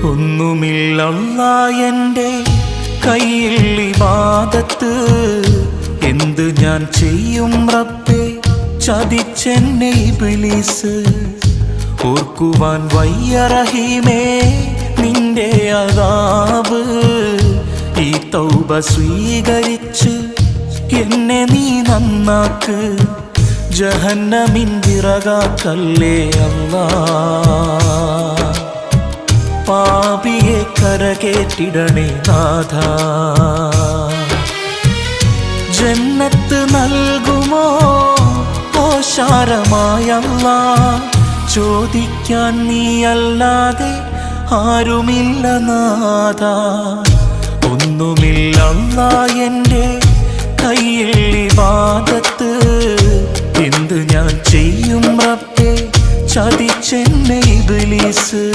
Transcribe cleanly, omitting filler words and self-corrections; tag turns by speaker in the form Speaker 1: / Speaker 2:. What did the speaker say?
Speaker 1: ഒന്നുമില്ലല്ലാ എൻ്റെ കയ്യിൽ ഇബാദത്ത്, എന്ത് ഞാൻ ചെയ്യും റബ്ബേ ചതിച്ചെന്നെ ഇബ്ലീസ്. ഓർക്കുവാൻ വയ്യ റഹീമേ നിന്റെ അദാബ്, ഈ തൗബ സ്വീകരിച്ച് എന്നെ നീ നന്നാക്ക്, ജഹന്നമിൻ വിറകാക്കല്ലേ അല്ലാ. പാപിയെ കരകേറ്റിടണേ നാഥ, ജന്നത്ത് നൽകുമോ ഓശാരമായല്ലാ. ചോദിക്കാൻ നീയല്ലാതെ ആരുമില്ല നാഥ. ഒന്നുമില്ലല്ലാ എൻ്റെ കയ്യിൽ ഇബാദത്ത്, എന്ത് ഞാൻ ചെയ്യും റബ്ബേ ചതിച്ചെന്നെ ഇബ്ലീസ്.